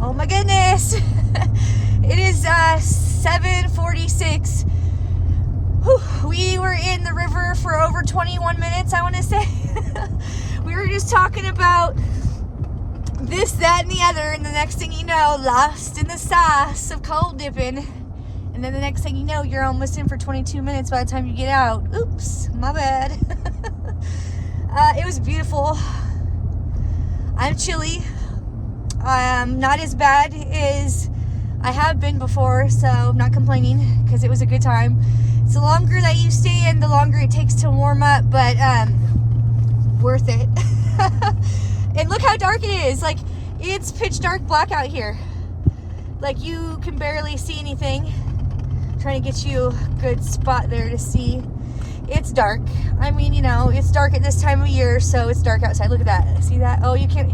Oh my goodness. It is 7:46. We were in the river for over 21 minutes, I want to say. We were just talking about this, that, and the other, and the next thing you know, lost in the sauce of cold dipping. And then the next thing you know, you're almost in for 22 minutes by the time you get out. Oops, my bad. It was beautiful. I'm chilly. Not as bad as I have been before, so I'm not complaining because it was a good time. It's the longer that you stay in, the longer it takes to warm up, but worth it. And look how dark it is. Like, it's pitch dark black out here. Like, you can barely see anything. I'm trying to get you a good spot there to see. It's dark. I mean, you know, it's dark at this time of year, so it's dark outside. Look at that. See that? Oh, you can't.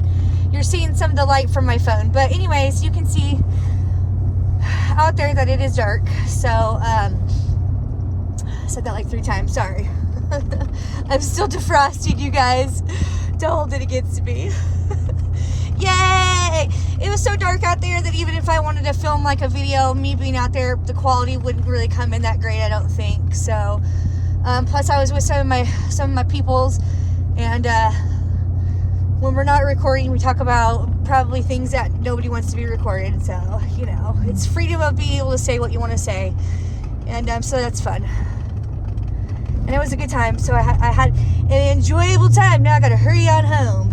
You're seeing some of the light from my phone. But anyways, you can see out there that it is dark. So, I said that like 3 times. Sorry. I'm still defrosting, you guys. Don't hold it against me. Yay! It was so dark out there that even if I wanted to film like a video, me being out there, the quality wouldn't really come in that great, I don't think. So, plus I was with some of my peoples, and when we're not recording, we talk about probably things that nobody wants to be recorded. So, you know, it's freedom of being able to say what you want to say, and so that's fun. And it was a good time, so I had an enjoyable time. Now I gotta hurry on home.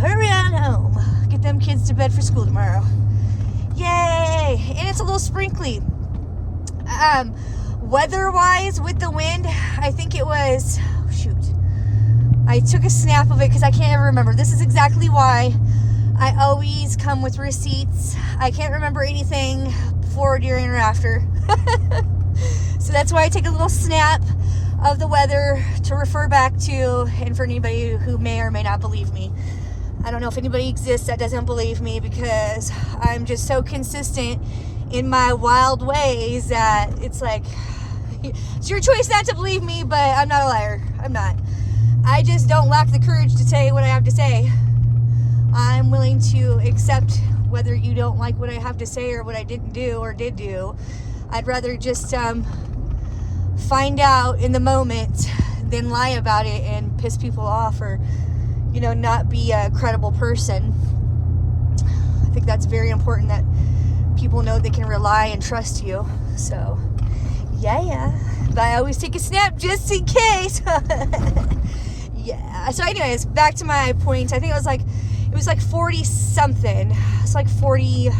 Get them kids to bed for school tomorrow. Yay! And it's a little sprinkly. Weather-wise, with the wind, I think it was, I took a snap of it because I can't ever remember. This is exactly why I always come with receipts. I can't remember anything before, during, or after. So that's why I take a little snap of the weather to refer back to, and for anybody who may or may not believe me. I don't know if anybody exists that doesn't believe me, because I'm just so consistent in my wild ways that it's like, it's your choice not to believe me, but I'm not a liar. I'm not. I just don't lack the courage to say what I have to say. I'm willing to accept whether you don't like what I have to say or what I didn't do or did do. I'd rather just find out in the moment than lie about it and piss people off, or, you know, not be a credible person. I think that's very important, that people know they can rely and trust you. So, yeah. But I always take a snap just in case. Yeah. So anyways, back to my point. I think it was like 40 something. It's like 43.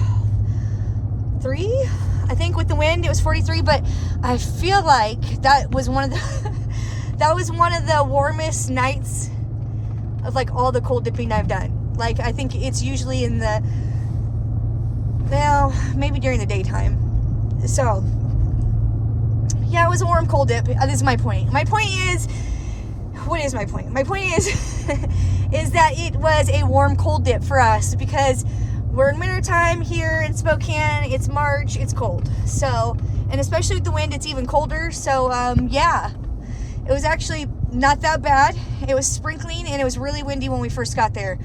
I think with the wind it was 43, but I feel like that was one of the warmest nights of like all the cold dipping I've done. Like, I think it's usually in the, well, maybe during the daytime. So yeah, it was a warm cold dip. This is my point. My point is, what is my point? My point is is that it was a warm cold dip for us, because we're in wintertime here in Spokane. It's March. It's cold. So, and especially with the wind, it's even colder. So, yeah, it was actually not that bad. It was sprinkling, and it was really windy when we first got there.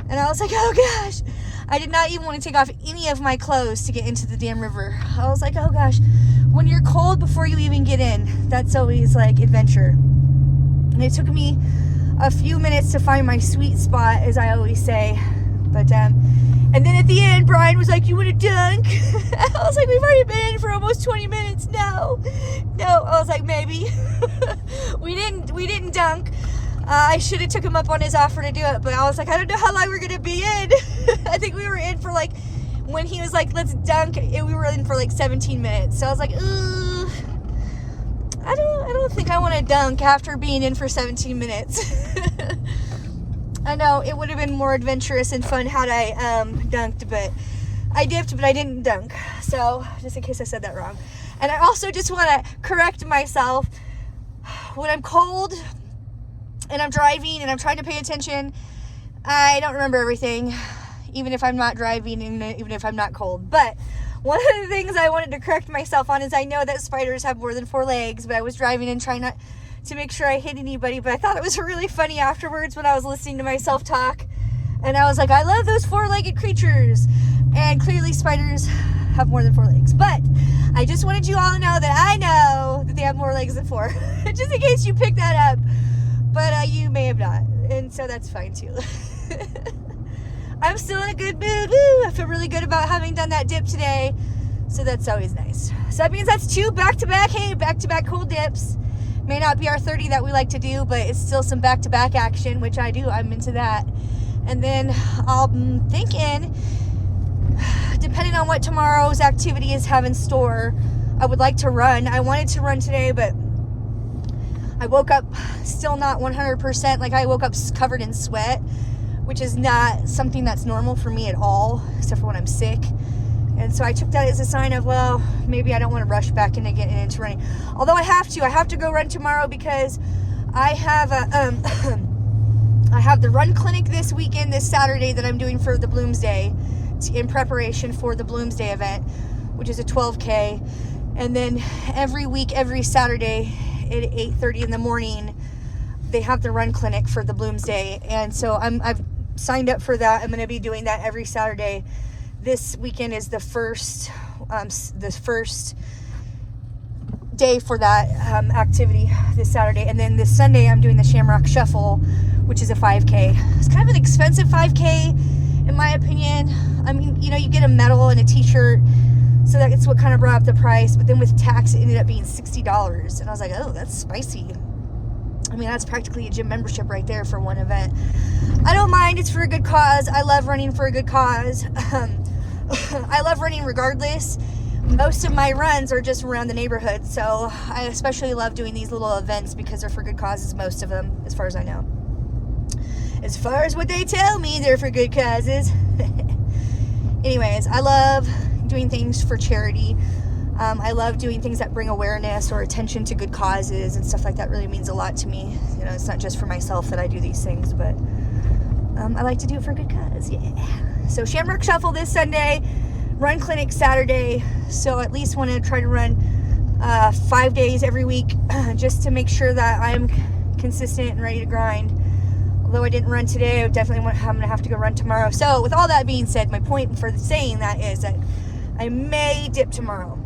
And I was like, oh gosh, I did not even want to take off any of my clothes to get into the damn river. I was like, oh gosh, when you're cold before you even get in, that's always like adventure. And it took me a few minutes to find my sweet spot, as I always say. But, and then at the end, Brian was like, you want to dunk? I was like, we've already been in for almost 20 minutes. No. I was like, maybe. We didn't dunk. I should have took him up on his offer to do it, but I was like, I don't know how long we're going to be in. I think we were in for like, when he was like, let's dunk, we were in for like 17 minutes. So I was like, ooh, I don't think I want to dunk after being in for 17 minutes. I know it would have been more adventurous and fun had I dunked, but I dipped, but I didn't dunk. So, just in case I said that wrong. And I also just want to correct myself. When I'm cold and I'm driving and I'm trying to pay attention, I don't remember everything, even if I'm not driving and even if I'm not cold. But one of the things I wanted to correct myself on is, I know that spiders have more than 4 legs, but I was driving and trying not to make sure I hit anybody. But I thought it was really funny afterwards when I was listening to myself talk, and I was like, I love those 4-legged creatures. And clearly spiders have more than 4 legs. But I just wanted you all to know that I know that they have more legs than 4. Just in case you picked that up. But you may have not. And so that's fine too. I'm still in a good mood. Woo! I feel really good about having done that dip today. So that's always nice. So that means that's 2 back-to-back, hey, back-to-back cold dips. May not be our 30 that we like to do, but it's still some back-to-back action, which I do. I'm into that. And then I'm thinking, depending on what tomorrow's activities have in store, I would like to run. I wanted to run today, but I woke up still not 100%. Like, I woke up covered in sweat, which is not something that's normal for me at all, except for when I'm sick. And so I took that as a sign of, well, maybe I don't want to rush back into getting into running. Although I have to go run tomorrow because I have I have the run clinic this weekend, this Saturday, that I'm doing for the Bloomsday, in preparation for the Bloomsday event, which is a 12K. And then every week, every Saturday at 8:30 in the morning, they have the run clinic for the Bloomsday. And so I've signed up for that. I'm going to be doing that every Saturday. This weekend is the first day for that activity this Saturday. And then this Sunday, I'm doing the Shamrock Shuffle, which is a 5K. It's kind of an expensive 5K, in my opinion. I mean, you know, you get a medal and a t-shirt, so that's what kind of brought up the price. But then with tax, it ended up being $60. And I was like, oh, that's spicy. I mean, that's practically a gym membership right there for one event. I don't mind. It's for a good cause. I love running for a good cause. I love running regardless. Most of my runs are just around the neighborhood, so I especially love doing these little events because they're for good causes, most of them, as far as I know. As far as what they tell me, they're for good causes. Anyways, I love doing things for charity. I love doing things that bring awareness or attention to good causes and stuff like that. Really means a lot to me. You know, it's not just for myself that I do these things, but I like to do it for a good cause. Yeah. So Shamrock Shuffle this Sunday, run clinic Saturday. So at least want to try to run 5 days every week, just to make sure that I'm consistent and ready to grind. Although I didn't run today, I'm going to have to go run tomorrow. So with all that being said, my point for saying that is that I may dip tomorrow.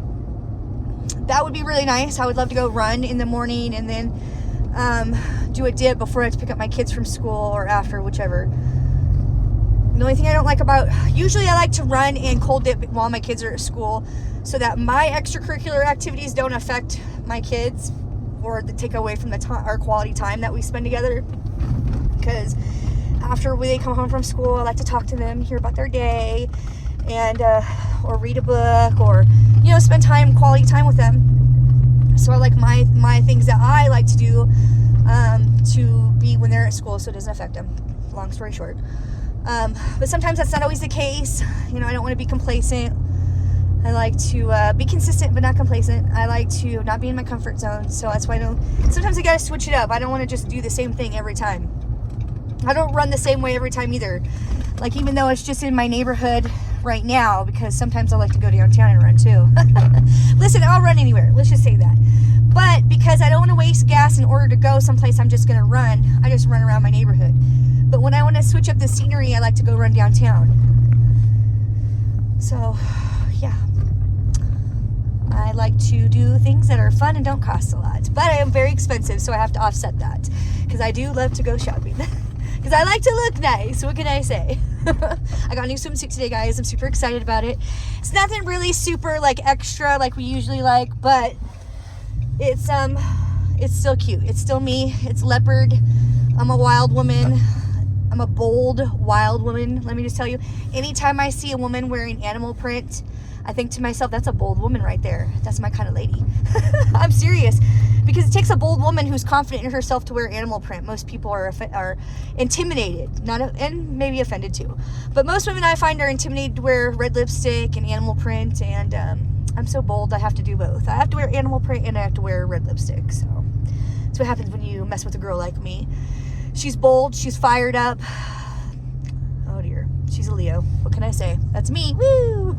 That would be really nice. I would love to go run in the morning and then do a dip before I have to pick up my kids from school or after, whichever. The only thing I don't like usually I like to run and cold dip while my kids are at school so that my extracurricular activities don't affect my kids or take away from our quality time that we spend together. Because after they come home from school, I like to talk to them, hear about their day, and or read a book, or spend quality time with them. So I like my things that I like to do to be when they're at school, so it doesn't affect them. Long story short, but sometimes that's not always the case. I don't want to be complacent. I like to be consistent but not complacent. I like to not be in my comfort zone. So that's why sometimes I gotta switch it up. I don't want to just do the same thing every time. I don't run the same way every time either. Like, even though it's just in my neighborhood right now, because sometimes I like to go downtown and run too. Listen, I'll run anywhere. Let's just say that. But because I don't want to waste gas in order to go someplace I'm just going to run, I just run around my neighborhood. But when I want to switch up the scenery, I like to go run downtown. So, yeah. I like to do things that are fun and don't cost a lot. But I am very expensive, so I have to offset that. Because I do love to go shopping. Because I like to look nice. What can I say? I got a new swimsuit today, guys. I'm super excited about it. It's nothing really super extra like we usually like, but it's still cute. It's still me. It's leopard. I'm a wild woman. I'm a bold, wild woman. Let me just tell you, anytime I see a woman wearing animal print, I think to myself, that's a bold woman right there. That's my kind of lady. I'm serious. Because it takes a bold woman who's confident in herself to wear animal print. Most people are intimidated, and maybe offended too. But most women I find are intimidated to wear red lipstick and animal print. And I'm so bold, I have to do both. I have to wear animal print and I have to wear red lipstick. So that's what happens when you mess with a girl like me. She's bold. She's fired up. Oh dear. She's a Leo. What can I say? That's me. Woo!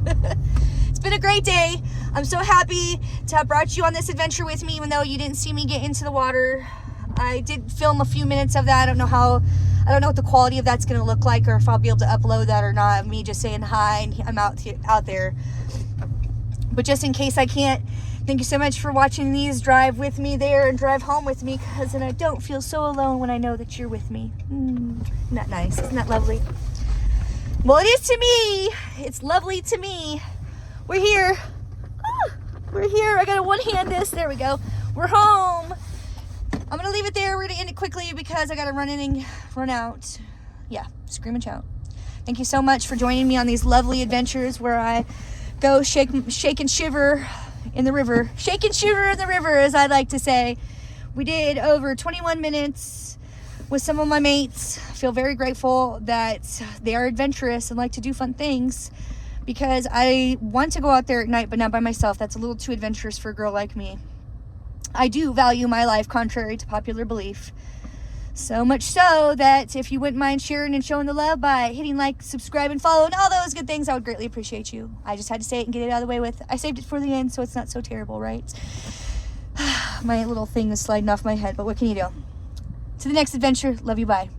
It's been a great day. I'm so happy to have brought you on this adventure with me, even though you didn't see me get into the water. I did film a few minutes of that. I don't know how I don't know what the quality of that's going to look like, or if I'll be able to upload that or not, me just saying hi and I'm out there. But just in case I can't, thank you so much for watching these. Drive with me there and drive home with me, because then I don't feel so alone when I know that you're with me. Isn't that nice? Isn't that lovely? Well, it is to me. It's lovely to me. We're here. We're here. I gotta one-hand this. There we go. We're home. I'm gonna leave it there. We're gonna end it quickly because I gotta run in and run out. Yeah, scream and shout. Thank you so much for joining me on these lovely adventures where I go shake and shiver in the river. Shake and shiver in the river, as I like to say. We did over 21 minutes with some of my mates. I feel very grateful that they are adventurous and like to do fun things, because I want to go out there at night, but not by myself. That's a little too adventurous for a girl like me. I do value my life, contrary to popular belief. So much so that if you wouldn't mind sharing and showing the love by hitting like, subscribe, and follow, and all those good things, I would greatly appreciate you. I just had to say it and get it out of the way with. I saved it for the end, so it's not so terrible, right? My little thing is sliding off my head, but what can you do? To the next adventure. Love you, bye.